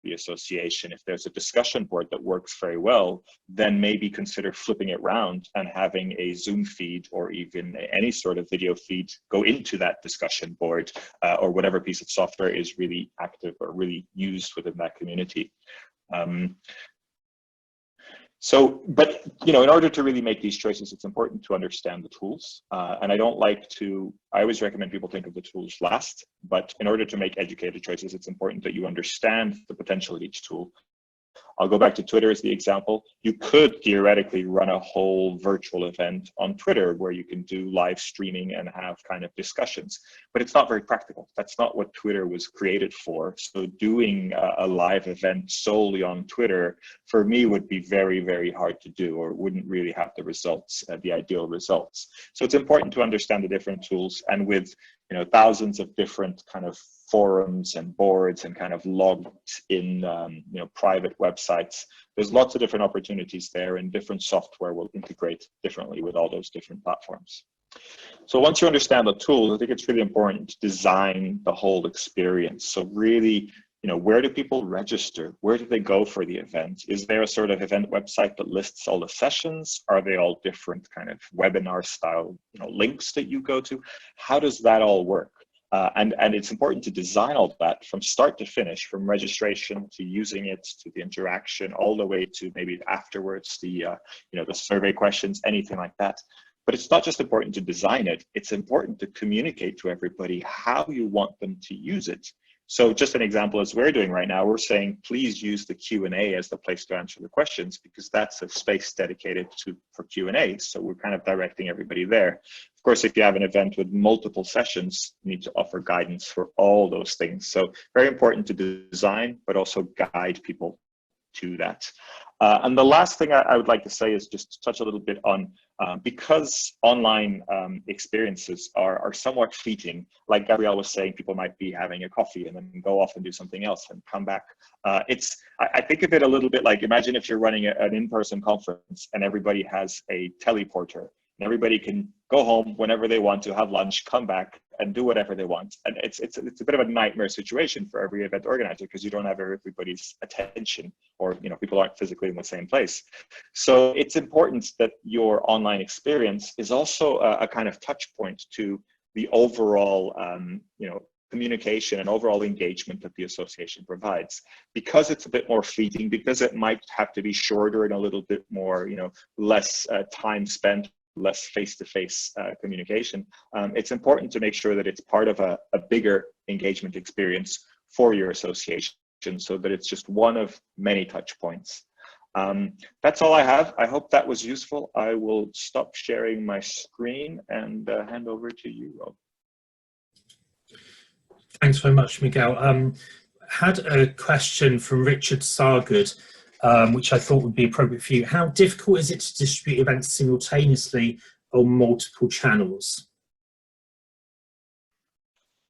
Speaker 5: the association, if there's a discussion board that works very well, then maybe consider flipping it around and having a Zoom feed or even any sort of video feed go into that discussion board or whatever piece of software is really active or really used within that community. So, but, you know, in order to really make these choices, it's important to understand the tools. And I always recommend people think of the tools last, but in order to make educated choices, it's important that you understand the potential of each tool. I'll go back to Twitter as the example. You could theoretically run a whole virtual event on Twitter where you can do live streaming and have kind of discussions, but it's not very practical. That's not what Twitter was created for. So doing a live event solely on Twitter, for me, would be very, very hard to do, or wouldn't really have the results, the ideal results. So it's important to understand the different tools, and with, you know, thousands of different kind of forums and boards and kind of logged in, you know, private websites. There's lots of different opportunities there, and different software will integrate differently with all those different platforms. So once you understand the tools, I think it's really important to design the whole experience. So really, you know, where do people register? Where do they go for the event? Is there a sort of event website that lists all the sessions? Are they all different kind of webinar style, you know, links that you go to? How does that all work? And it's important to design all that from start to finish, from registration to using it, to the interaction, all the way to maybe afterwards, the you know, the survey questions, anything like that. But it's not just important to design it, it's important to communicate to everybody how you want them to use it. So just an example, as we're doing right now, we're saying, please use the Q&A as the place to answer the questions, because that's a space dedicated for Q&A. So we're kind of directing everybody there. Of course, if you have an event with multiple sessions, you need to offer guidance for all those things. So very important to design, but also guide people to that. And the last thing I would like to say is just to touch a little bit on, because online experiences are somewhat fleeting, like Gabrielle was saying, people might be having a coffee and then go off and do something else and come back. I think of it a little bit like, imagine if you're running an in-person conference and everybody has a teleporter. Everybody can go home whenever they want to, have lunch, come back, and do whatever they want. And it's a bit of a nightmare situation for every event organizer, because you don't have everybody's attention, or, you know, people aren't physically in the same place. So it's important that your online experience is also a kind of touch point to the overall, you know, communication and overall engagement that the association provides. Because it's a bit more fleeting, because it might have to be shorter and a little bit more, you know, less time spent, less face-to-face communication, it's important to make sure that it's part of a bigger engagement experience for your association, so that it's just one of many touch points. That's all I have. I hope that was useful. I will stop sharing my screen and hand over to you, Rob.
Speaker 1: Thanks very much, Miguel. Had a question from Richard Sargood, which I thought would be appropriate for you. How difficult is it to distribute events simultaneously on multiple channels?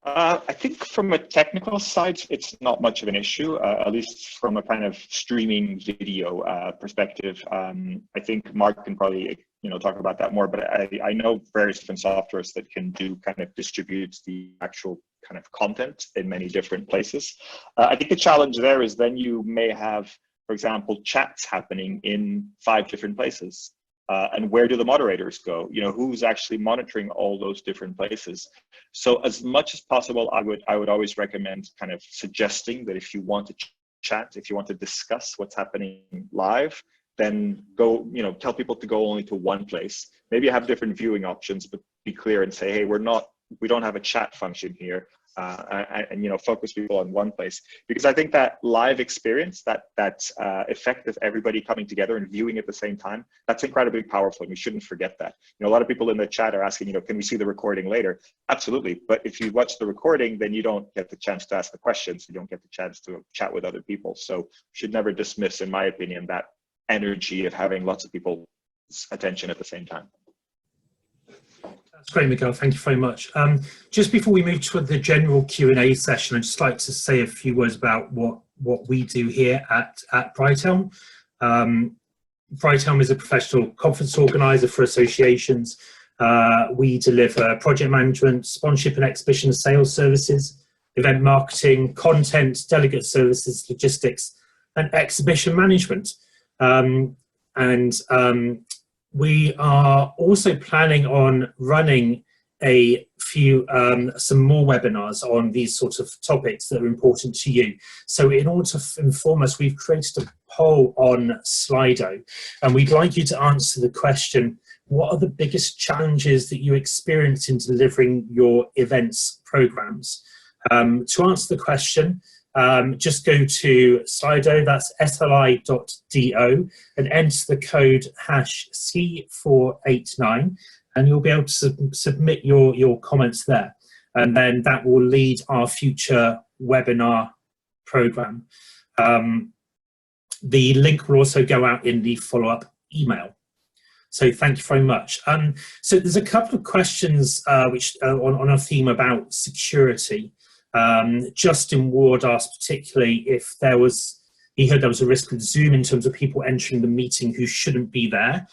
Speaker 5: I think from a technical side, it's not much of an issue, at least from a kind of streaming video perspective. I think Mark can probably, you know, talk about that more, but I know various different softwares that can do kind of distribute the actual kind of content in many different places. I think the challenge there is then you may have, for example, chats happening in 5 different places. And where do the moderators go? You know, who's actually monitoring all those different places? So as much as possible, I would always recommend kind of suggesting that if you want to chat, if you want to discuss what's happening live, then go, you know, tell people to go only to one place. Maybe have different viewing options, but be clear and say, hey, we don't have a chat function here. And you know, focus people on one place, because I think that live experience, that effect of everybody coming together and viewing at the same time, that's incredibly powerful, and we shouldn't forget that. You know, a lot of people in the chat are asking, you know, can we see the recording later? Absolutely, but if you watch the recording, then you don't get the chance to ask the questions, you don't get the chance to chat with other people. So you should never dismiss, in my opinion, that energy of having lots of people's attention at the same time.
Speaker 1: That's great, Miguel. Thank you very much. Just before we move to the general Q&A session, I'd just like to say a few words about what we do here at Brightelm. Brightelm is a professional conference organizer for associations. We deliver project management, sponsorship and exhibition sales services, event marketing, content, delegate services, logistics, and exhibition management. We are also planning on running a few some more webinars on these sort of topics that are important to you. So in order to inform us, we've created a poll on Slido, and we'd like you to answer the question, what are the biggest challenges that you experience in delivering your events programs? To answer the question, just go to Slido, that's sli.do, and enter the code #C489, and you'll be able to submit your comments there. And then that will lead our future webinar program. The link will also go out in the follow-up email. So thank you very much. So there's a couple of questions which on a theme about security. Justin Ward asked particularly if he heard there was a risk with Zoom in terms of people entering the meeting who shouldn't be there.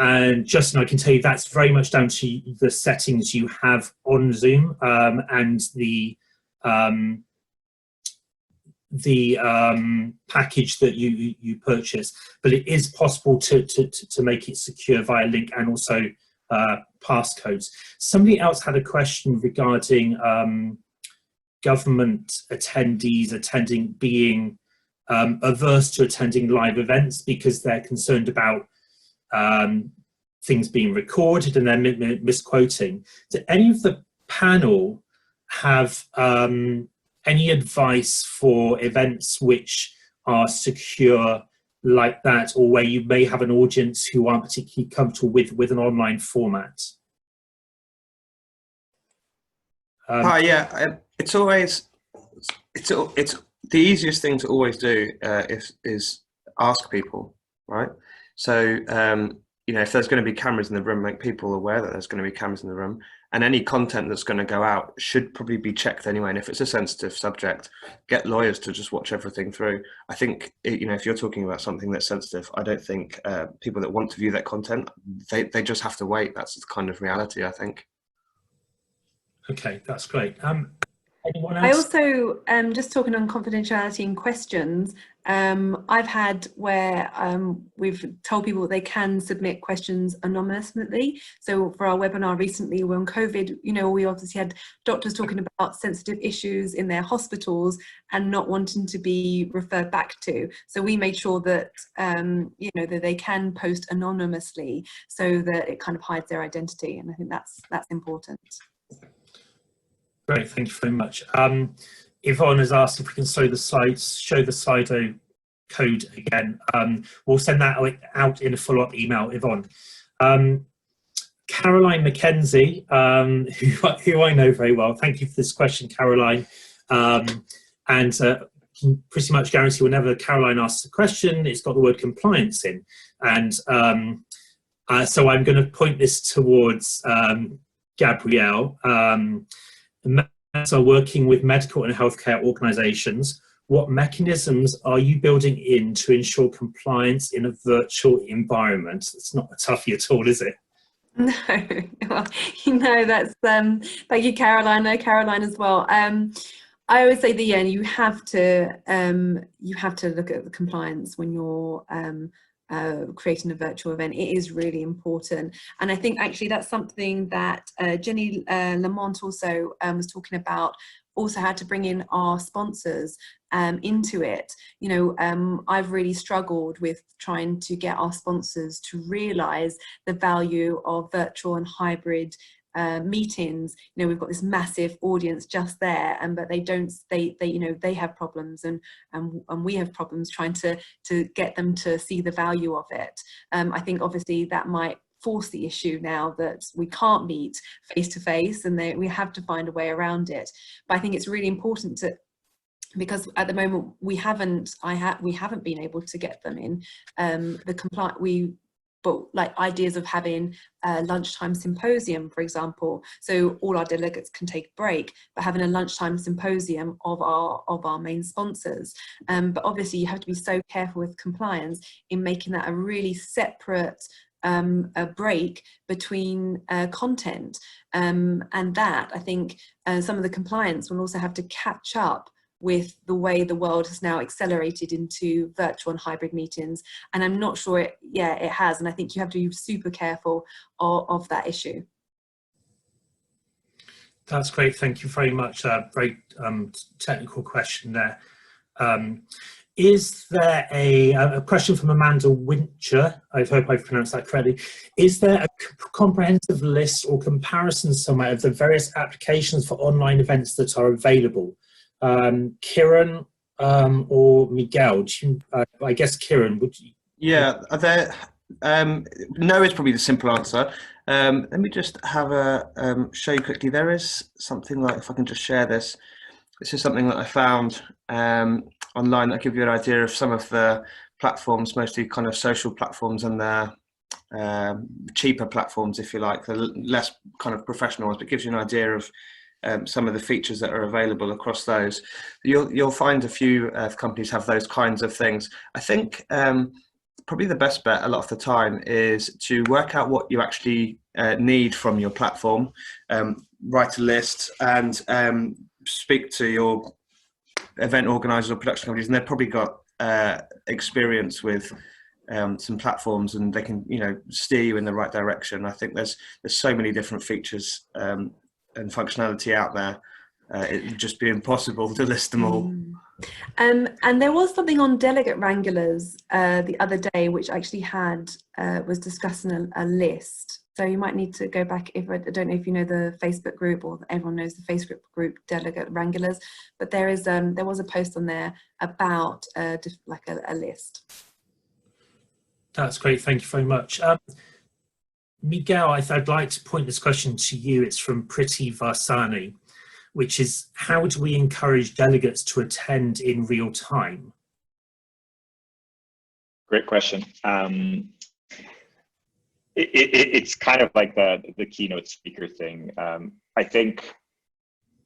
Speaker 1: And Justin, I can tell you that's very much down to the settings you have on Zoom and the package that you purchase. But it is possible to make it secure via link and also passcodes. Somebody else had a question regarding government attendees being averse to attending live events because they're concerned about things being recorded and then misquoting. Do any of the panel have any advice for events which are secure like that, or where you may have an audience who aren't particularly comfortable with an online format?
Speaker 4: Yeah, it's the easiest thing to always do is ask people, right? So you know, if there's going to be cameras in the room, make people aware that there's going to be cameras in the room, and any content that's going to go out should probably be checked anyway. And if it's a sensitive subject, get lawyers to just watch everything through. I think, you know, if you're talking about something that's sensitive, I don't think people that want to view that content, they just have to wait. That's the kind of reality, I think.
Speaker 1: Okay, that's great. Anyone else?
Speaker 2: I also, just talking on confidentiality and questions, I've had where we've told people they can submit questions anonymously. So for our webinar recently on COVID, you know, we obviously had doctors talking about sensitive issues in their hospitals and not wanting to be referred back to. So we made sure that, you know, that they can post anonymously so that it kind of hides their identity. And I think that's important.
Speaker 1: Great, thank you very much. Yvonne has asked if we can show the Slido code again. We'll send that out in a follow-up email, Yvonne. Caroline McKenzie, who I know very well, thank you for this question, Caroline. And can pretty much guarantee whenever Caroline asks a question, it's got the word compliance in. And so I'm going to point this towards Gabrielle. Are working with medical and healthcare organisations. What mechanisms are you building in to ensure compliance in a virtual environment? It's not a toughie at all, is it?
Speaker 2: No, well, you know, that's thank you, Caroline. No, Caroline as well. I always say you have to look at the compliance when you're creating a virtual event. It is really important, and I think actually that's something that Jenny Lamont also was talking about, also how to bring in our sponsors into it. You know, I've really struggled with trying to get our sponsors to realise the value of virtual and hybrid meetings. You know, we've got this massive audience just there, but they you know, they have problems, and we have problems trying to get them to see the value of it. I think obviously that might force the issue now that we can't meet face to face, and we have to find a way around it. But I think it's really important because at the moment we haven't been able to get them in but like ideas of having a lunchtime symposium, for example, so all our delegates can take a break, but having a lunchtime symposium of our main sponsors. But obviously you have to be so careful with compliance in making that a really separate a break between content, and that I think some of the compliance will also have to catch up with the way the world has now accelerated into virtual and hybrid meetings, and I'm not sure it has, and I think you have to be super careful of that issue.
Speaker 1: That's great. Thank you very much. Very technical question there. Is there a question from Amanda Wincher? I hope I've pronounced that correctly. Is there a comprehensive list or comparison somewhere of the various applications for online events that are available? Kieron or Miguel? I guess Kieron, would you?
Speaker 4: Yeah, no is probably the simple answer. Let me just have a show you quickly. There is something like, if I can just share this. This is something that I found online that give you an idea of some of the platforms, mostly kind of social platforms and their cheaper platforms, if you like, the less kind of professional ones, but gives you an idea of some of the features that are available across those. You'll find a few companies have those kinds of things. I think probably the best bet a lot of the time is to work out what you actually need from your platform, write a list, and speak to your event organizers or production companies, and they've probably got experience with some platforms, and they can, you know, steer you in the right direction. I think there's so many different features and functionality out there. It'd just be impossible to list them all.
Speaker 2: And there was something on delegate wranglers the other day, which actually was discussing a list. So you might need to go back, if I don't know if you know the Facebook group, or everyone knows the Facebook group Delegate Wranglers, but there was a post on there about like a list.
Speaker 1: That's great, thank you very much. Miguel, I'd like to point this question to you. It's from Priti Varsani, which is, how do we encourage delegates to attend in real time?
Speaker 5: Great question. It's kind of like the keynote speaker thing. I think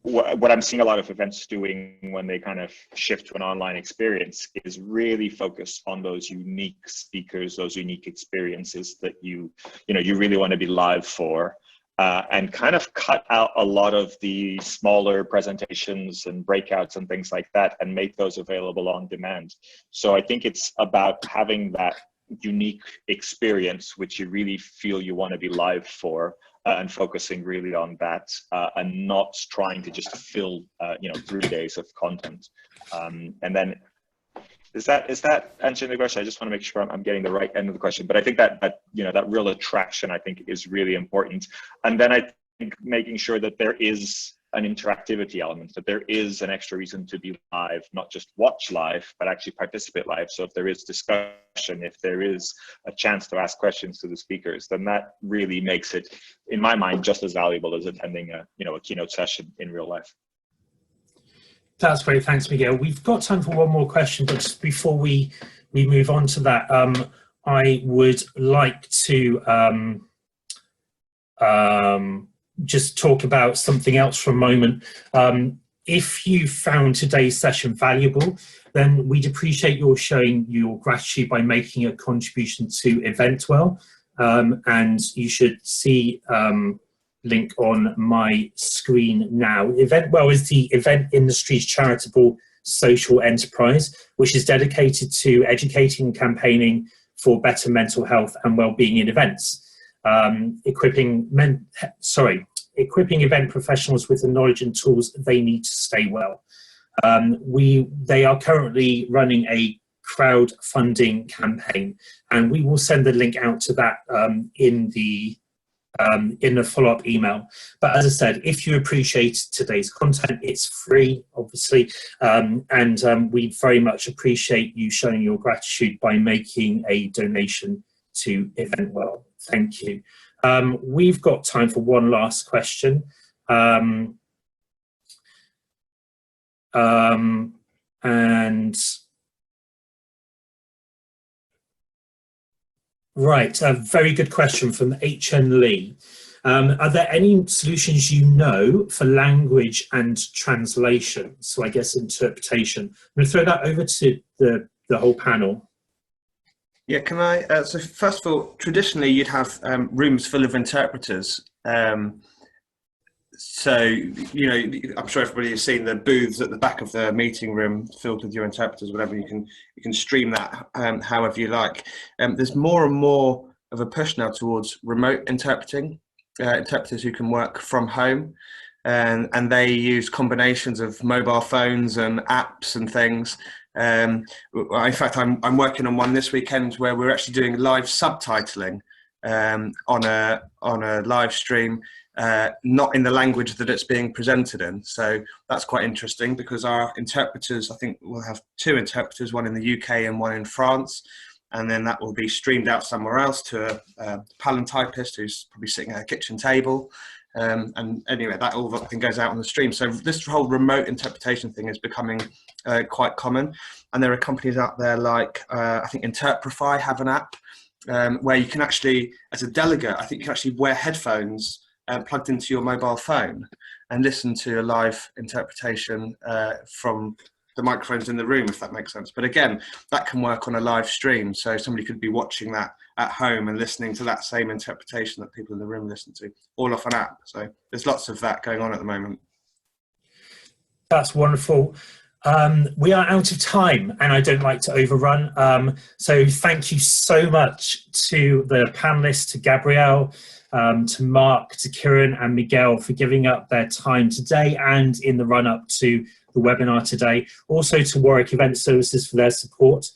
Speaker 5: what I'm seeing a lot of events doing when they kind of shift to an online experience is really focus on those unique speakers, those unique experiences that you really want to be live for, and kind of cut out a lot of the smaller presentations and breakouts and things like that, and make those available on demand. So I think it's about having that unique experience which you really feel you want to be live for, and focusing really on that, and not trying to just fill 3 days of content. And then is that answering the question? I just want to make sure I'm getting the right end of the question, but I think that real attraction, I think, is really important. And then I think making sure that there is an interactivity element, that there is an extra reason to be live, not just watch live, but actually participate live. So if there is discussion, if there is a chance to ask questions to the speakers, then that really makes it, in my mind, just as valuable as attending a keynote session in real life.
Speaker 1: That's great, thanks, Miguel. We've got time for one more question, but just before we move on to that, I would like to just talk about something else for a moment. If you found today's session valuable, then we'd appreciate your showing your gratitude by making a contribution to Eventwell. And you should see link on my screen now. Eventwell is the event industry's charitable social enterprise, which is dedicated to educating and campaigning for better mental health and well-being in events. Equipping event professionals with the knowledge and tools they need to stay well. They are currently running a crowdfunding campaign, and we will send the link out to that in the follow-up email. But as I said, if you appreciate today's content, it's free, obviously, and we very much appreciate you showing your gratitude by making a donation to Eventwell. Thank you. We've got time for one last question. Right, a very good question from H.N. Lee. Are there any solutions you know for language and translation? So I guess interpretation. I'm going to throw that over to the whole panel.
Speaker 4: Yeah, can I? So first of all, traditionally you'd have rooms full of interpreters. So, I'm sure everybody has seen the booths at the back of the meeting room filled with your interpreters, whatever. You can stream that however you like. There's more and more of a push now towards remote interpreting, interpreters who can work from home. and they use combinations of mobile phones and apps and things. In fact, I'm working on one this weekend where we're actually doing live subtitling on a live stream, not in the language that it's being presented in. So that's quite interesting, because our interpreters, I think we'll have 2 interpreters, one in the UK and one in France, and then that will be streamed out somewhere else to a palantypist who's probably sitting at a kitchen table. And anyway, that all thing goes out on the stream. So this whole remote interpretation thing is becoming quite common. And there are companies out there like, I think Interprify have an app where you can actually, as a delegate, I think you can actually wear headphones plugged into your mobile phone and listen to a live interpretation from the microphones in the room, if that makes sense. But again, that can work on a live stream. So somebody could be watching that at home and listening to that same interpretation that people in the room listen to, all off an app. So there's lots of that going on at the moment.
Speaker 1: That's wonderful. We are out of time, and I don't like to overrun. So thank you so much to the panelists, to Gabrielle, to Mark, to Kieron and Miguel for giving up their time today and in the run-up to the webinar today. Also to Warwick Event Services for their support.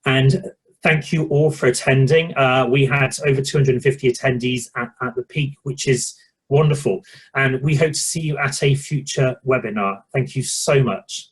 Speaker 1: And thank you all for attending. We had over 250 attendees at the peak, which is wonderful. And we hope to see you at a future webinar. Thank you so much.